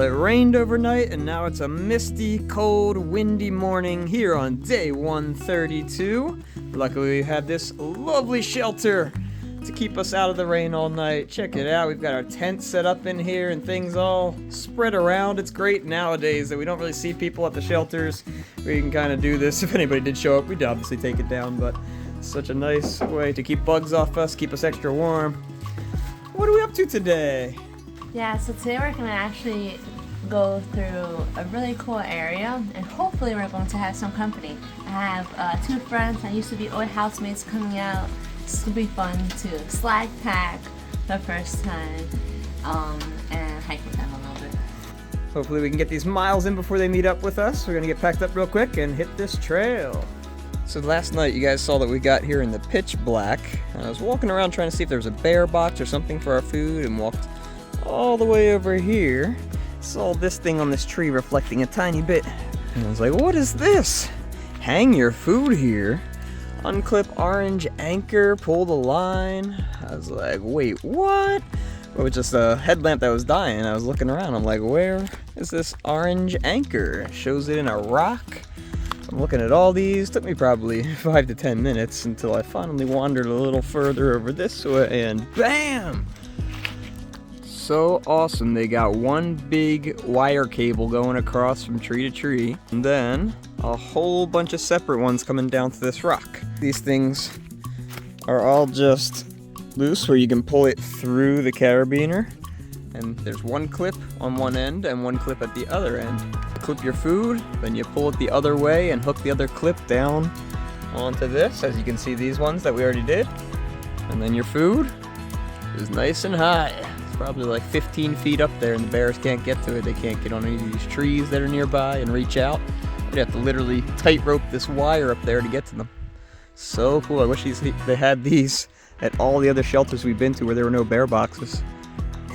Well, it rained overnight, and now it's a misty, cold, windy morning here on day 132. Luckily, we have this lovely shelter to keep us out of the rain all night. Check it out. We've got our tent set up in here and things all spread around. It's great nowadays that we don't really see people at the shelters. We can kind of do this. If anybody did show up, we'd obviously take it down, but it's such a nice way to keep bugs off us, keep us extra warm. What are we up to today? Yeah, so today we're going to actually go through a really cool area, and hopefully we're going to have some company. I have 2 friends that used to be old housemates coming out. It's going to be fun to slag pack the first time and hike with them a little bit. Hopefully we can get these miles in before they meet up with us. We're going to get packed up real quick and hit this trail. So last night you guys saw that we got here in the pitch black. I was walking around trying to see if there was a bear box or something for our food, and walked all the way over here. Saw this thing on this tree reflecting a tiny bit. And I was like, what is this? Hang your food here. Unclip orange anchor, pull the line. I was like, wait, what? It was just a headlamp that was dying. I was looking around. I'm like, where is this orange anchor? It shows it in a rock. I'm looking at all these. Took me probably 5 to 10 minutes until I finally wandered a little further over this way, and bam! So awesome. They got one big wire cable going across from tree to tree, and then a whole bunch of separate ones coming down to this rock. These things are all just loose where you can pull it through the carabiner, and there's one clip on one end and one clip at the other end. Clip your food, then you pull it the other way and hook the other clip down onto this, as you can see these ones that we already did, and then your food is nice and high. Probably like 15 feet up there, and the bears can't get to it. They can't get on any of these trees that are nearby and reach out. You'd have to literally tightrope this wire up there to get to them. So cool. I wish they had these at all the other shelters we've been to where there were no bear boxes.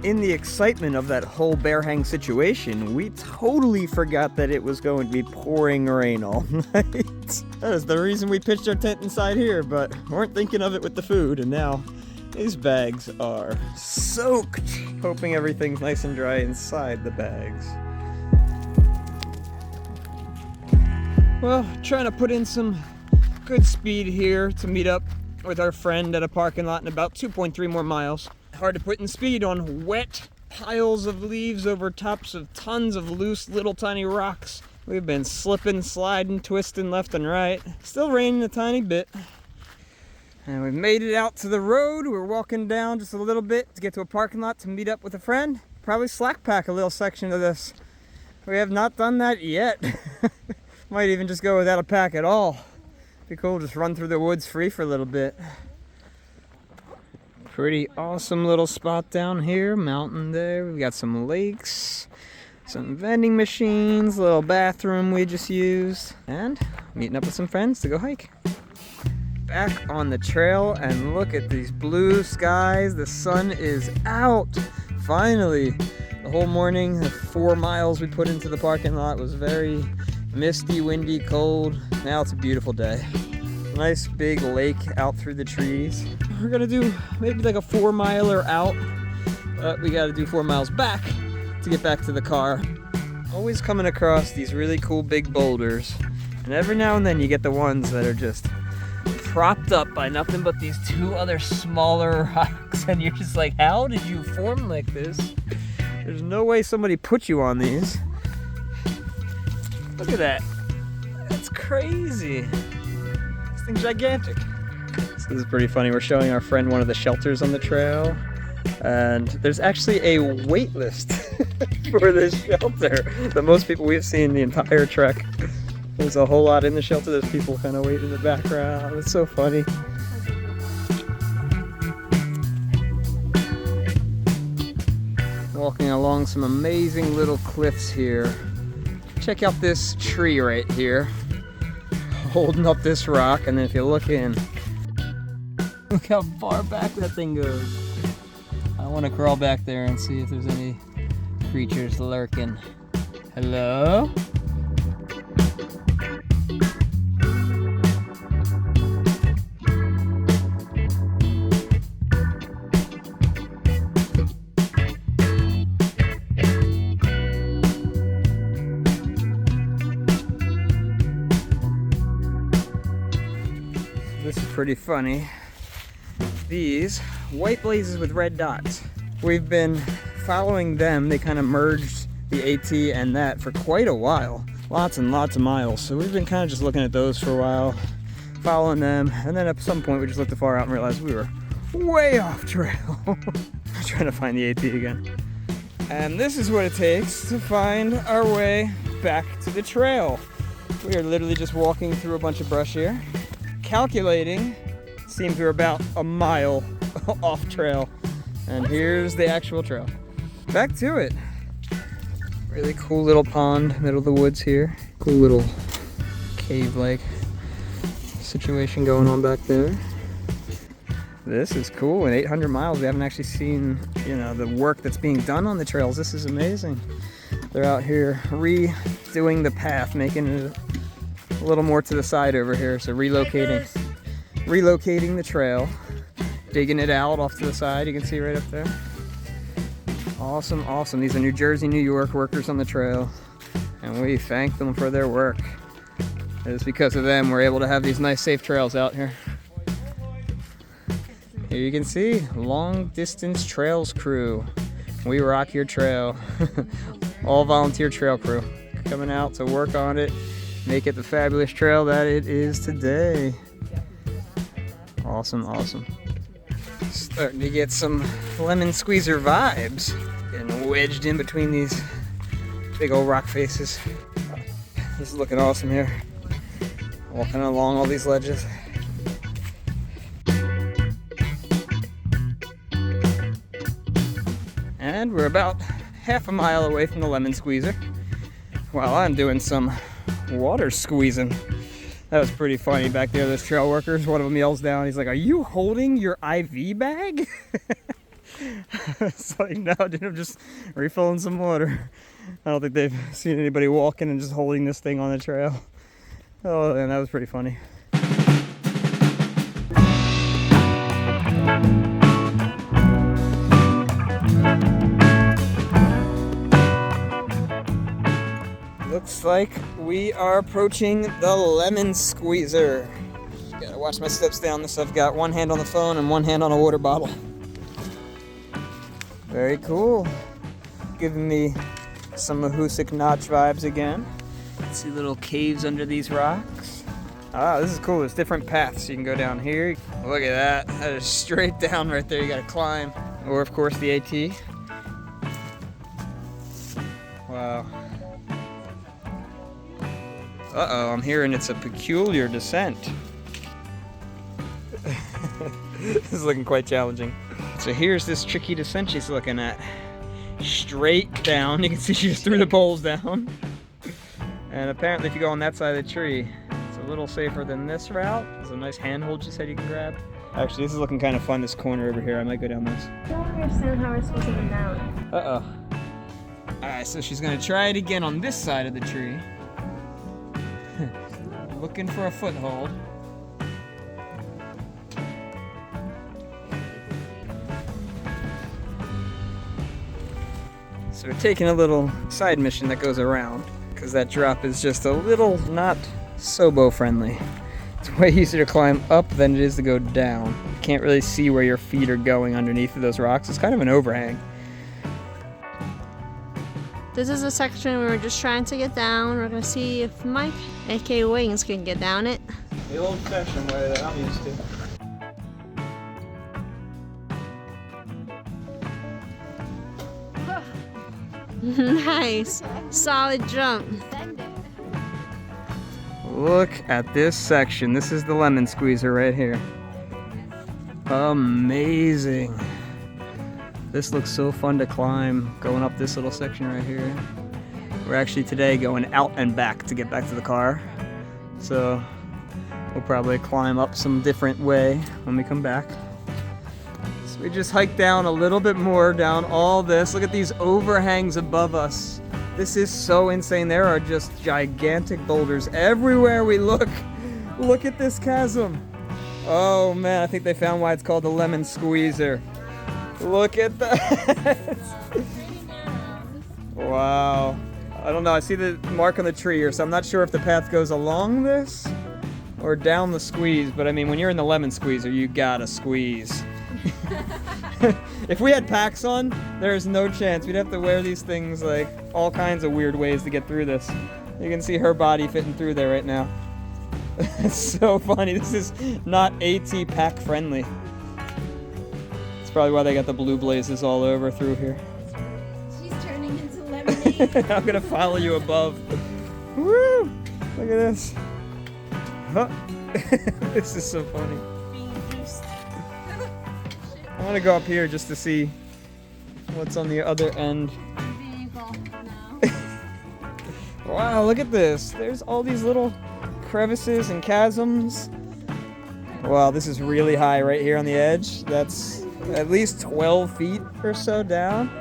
In the excitement of that whole bear hang situation, we totally forgot that it was going to be pouring rain all night. That is the reason we pitched our tent inside here, but weren't thinking of it with the food, and now these bags are soaked. Hoping everything's nice and dry inside the bags. Well, trying to put in some good speed here to meet up with our friend at a parking lot in about 2.3 more miles. Hard to put in speed on wet piles of leaves over tops of tons of loose little tiny rocks. We've been slipping, sliding, twisting left and right. Still raining a tiny bit. And we've made it out to the road. We're walking down just a little bit to get to a parking lot to meet up with a friend. Probably slack pack a little section of this. We have not done that yet. Might even just go without a pack at all. Be cool, just run through the woods free for a little bit. Pretty awesome little spot down here. Mountain there. We've got some lakes, some vending machines, little bathroom we just used, and meeting up with some friends to go hike. Back on the trail, and look at these blue skies. The sun is out. Finally. The whole morning, the 4 miles we put into the parking lot was very misty, windy, cold. Now it's a beautiful day. Nice big lake out through the trees. We're gonna do maybe like a 4-miler out, but we gotta do 4 miles back to get back to the car. Always coming across these really cool big boulders, and every now and then you get the ones that are just propped up by nothing but these 2 other smaller rocks, and you're just like, how did you form like this? There's no way somebody put you on these. Look at that. That's crazy. This thing's gigantic. So this is pretty funny. We're showing our friend one of the shelters on the trail, and there's actually a wait list for this shelter. The most people we've seen the entire trek. There's a whole lot in the shelter. There's people kind of waiting in the background. It's so funny. Walking along some amazing little cliffs here. Check out this tree right here, holding up this rock, and then if you look in, look how far back that thing goes. I want to crawl back there and see if there's any creatures lurking. Hello? pretty funny. These white blazes with red dots. We've been following them. They kind of merged the AT and that for quite a while. Lots and lots of miles. So we've been kind of just looking at those for a while, following them. And then at some point we just looked far out and realized we were way off trail. Trying to find the AT again. And this is what it takes to find our way back to the trail. We are literally just walking through a bunch of brush here. Calculating, seems we're about a mile off trail. And here's the actual trail. Back to it. Really cool little pond, middle of the woods here. Cool little cave-like situation going on back there. This is cool. In 800 miles, we haven't actually seen, the work that's being done on the trails. This is amazing. They're out here redoing the path, making it a little more to the side over here. So relocating the trail, digging it out off to the side. You can see right up there. Awesome, awesome. These are New Jersey, New York workers on the trail, and we thank them for their work. It's because of them we're able to have these nice, safe trails out here. Here you can see, Long Distance Trails crew. We rock your trail. All volunteer trail crew coming out to work on it, make it the fabulous trail that it is today. Awesome, awesome. Starting to get some lemon squeezer vibes. Getting wedged in between these big old rock faces. This is looking awesome here. Walking along all these ledges. And we're about half a mile away from the lemon squeezer while I'm doing some water squeezing. That was pretty funny. Back there, those trail workers, one of them yells down, he's like, "Are you holding your IV bag?" It's like, no, dude, I'm just refilling some water. I don't think they've seen anybody walking and just holding this thing on the trail. Oh, and that was pretty funny. Looks like we are approaching the lemon squeezer. Gotta watch my steps down this. I've got one hand on the phone and one hand on a water bottle. Very cool. Giving me some Mahusik Notch vibes again. See little caves under these rocks. Ah, this is cool. There's different paths. You can go down here. Look at that. That is straight down right there. You gotta climb. Or of course the AT. Wow. Uh-oh, I'm hearing it's a peculiar descent. This is looking quite challenging. So here's this tricky descent she's looking at. Straight down. You can see she just threw the poles down. And apparently if you go on that side of the tree, it's a little safer than this route. There's a nice handhold she said you can grab. Actually, this is looking kind of fun, this corner over here. I might go down this. I don't understand how we're supposed to get down. Uh-oh. Alright, so she's gonna try it again on this side of the tree. Looking for a foothold. So we're taking a little side mission that goes around because that drop is just a little not SOBO friendly. It's way easier to climb up than it is to go down. You can't really see where your feet are going underneath of those rocks. It's kind of an overhang. This is a section where we're just trying to get down. We're gonna see if Mike, aka Wings, can get down it. The old-fashioned way that I'm used to. Nice, solid jump. Look at this section. This is the lemon squeezer right here. Amazing. This looks so fun to climb, going up this little section right here. We're actually today going out and back to get back to the car. So we'll probably climb up some different way when we come back. So we just hiked down a little bit more down all this. Look at these overhangs above us. This is so insane. There are just gigantic boulders everywhere we look. Look at this chasm. Oh man, I think they found why it's called the lemon squeezer. Look at that. Wow. I don't know. I see the mark on the tree here, so I'm not sure if the path goes along this or down the squeeze, but I mean, when you're in the lemon squeezer, you gotta squeeze. If we had packs on, there's no chance. We'd have to wear these things like all kinds of weird ways to get through this. You can see her body fitting through there right now. It's so funny. This is not AT pack friendly. That's probably why they got the blue blazes all over through here. She's turning into lemonade. I'm gonna follow you above. Woo! Look at this. Huh. This is so funny. I want to go up here just to see what's on the other end. Wow, look at this. There's all these little crevices and chasms. Wow, this is really high right here on the edge. That's at least 12 feet or so down.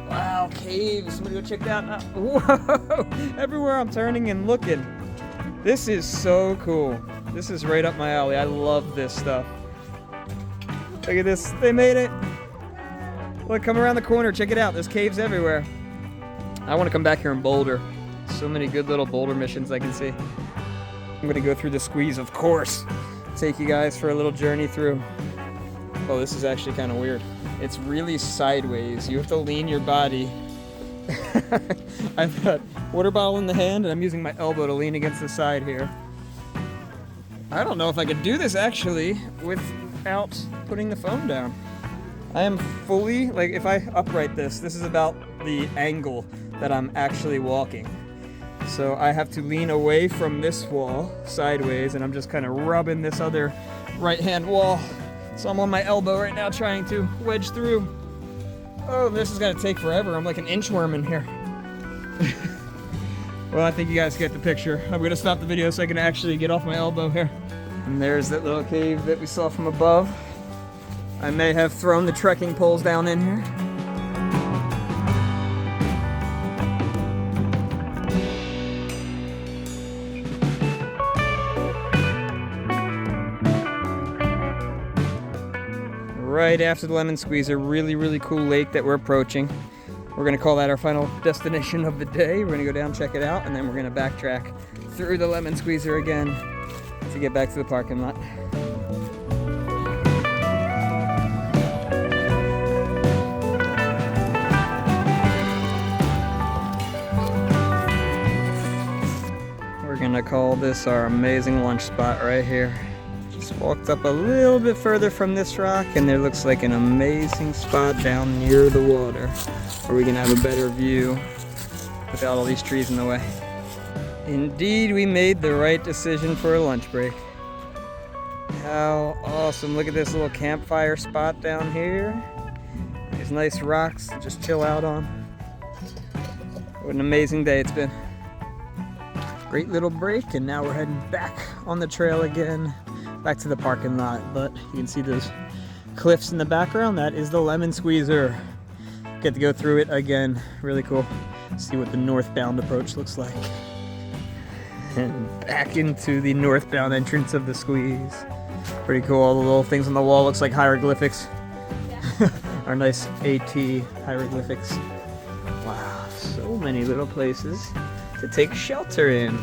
Wow, caves. I'm gonna go check that out. Whoa! Everywhere I'm turning and looking. This is so cool. This is right up my alley. I love this stuff. Look at this. They made it. Look, come around the corner. Check it out. There's caves everywhere. I want to come back here and boulder. So many good little boulder missions I can see. I'm going to go through the squeeze, of course. Take you guys for a little journey through. Oh, this is actually kind of weird. It's really sideways. You have to lean your body. I've got water bottle in the hand, and I'm using my elbow to lean against the side here. I don't know if I could do this, actually, without putting the phone down. I am fully, like, if I upright this is about the angle that I'm actually walking. So I have to lean away from this wall sideways, and I'm just kind of rubbing this other right-hand wall. So I'm on my elbow right now trying to wedge through. Oh, this is gonna take forever. I'm like an inchworm in here. Well, I think you guys get the picture. I'm gonna stop the video so I can actually get off my elbow here. And there's that little cave that we saw from above. I may have thrown the trekking poles down in here. Right after the lemon squeeze, a really, really cool lake that we're approaching. We're gonna call that our final destination of the day. We're gonna go down, check it out, and then we're gonna backtrack through the lemon squeezer again to get back to the parking lot. We're gonna call this our amazing lunch spot right here. Just walked up a little bit further from this rock, and there looks like an amazing spot down near the water where we can have a better view without all these trees in the way. Indeed, we made the right decision for a lunch break. How awesome. Look at this little campfire spot down here. These nice rocks to just chill out on. What an amazing day it's been. Great little break, and now we're heading back on the trail again, back to the parking lot. But you can see those cliffs in the background. That is the lemon squeezer. Get to go through it again. Really cool. See what the northbound approach looks like. And back into the northbound entrance of the squeeze. Pretty cool. All the little things on the wall looks like hieroglyphics. Yeah. Our nice AT hieroglyphics. Wow, so many little places to take shelter in.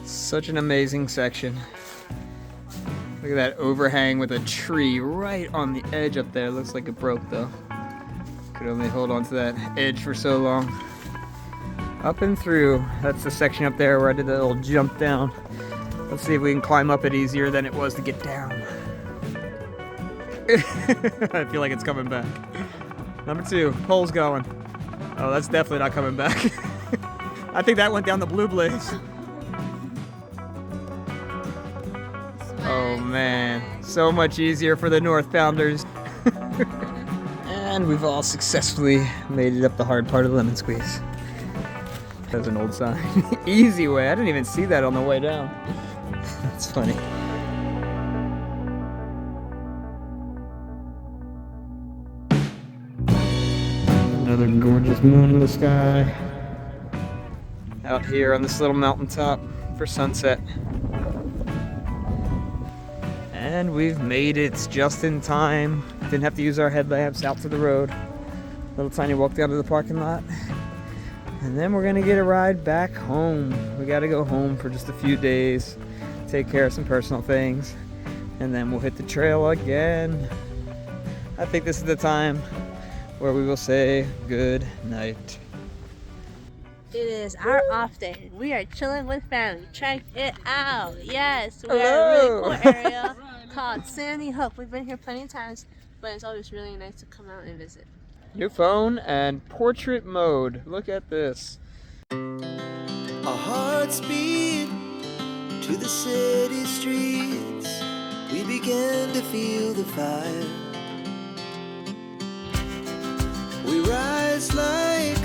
Such an amazing section. Look at that overhang with a tree right on the edge up there. Looks like it broke though. Could only hold on to that edge for so long. Up and through. That's the section up there where I did that little jump down. Let's see if we can climb up it easier than it was to get down. I feel like it's coming back. Number 2, pole's going. Oh, that's definitely not coming back. I think that went down the blue blaze. Oh man, so much easier for the northbounders. And we've all successfully made it up the hard part of the lemon squeeze. That's an old sign. Easy way. I didn't even see that on the way down. That's funny. Another gorgeous moon in the sky. Out here on this little mountaintop for sunset. And we've made it just in time. Didn't have to use our headlamps out to the road. Little tiny walk down to the parking lot. And then we're gonna get a ride back home. We gotta go home for just a few days, take care of some personal things, and then we'll hit the trail again. I think this is the time where we will say good night. It is our off day. We are chilling with family. Check it out. Yes, we're at a Hello. really cool area called Sandy Hook. We've been here plenty of times, but it's always really nice to come out and visit. New phone and portrait mode. Look at this. Our hearts beat to the city streets. We began to feel the fire. We rise like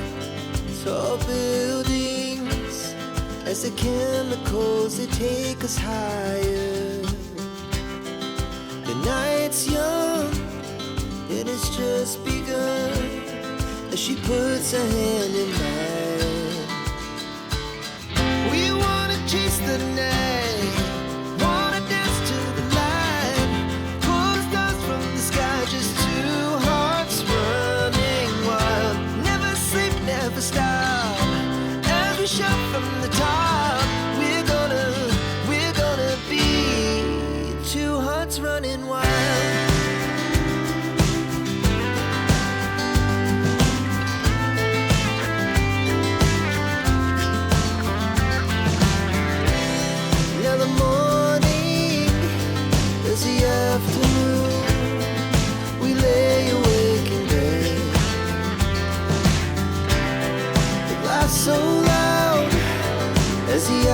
tall buildings as the chemicals they take us higher. The night's young, it has just begun as she puts her hand in mine. We wanna chase the night, wanna dance to the light, pull the stars from the sky, just two hearts running wild. Never sleep, never stop, as we shout from the top. We're gonna be two hearts running wild. Now the morning is the afternoon. We lay awake in bed. The laughs so loud as the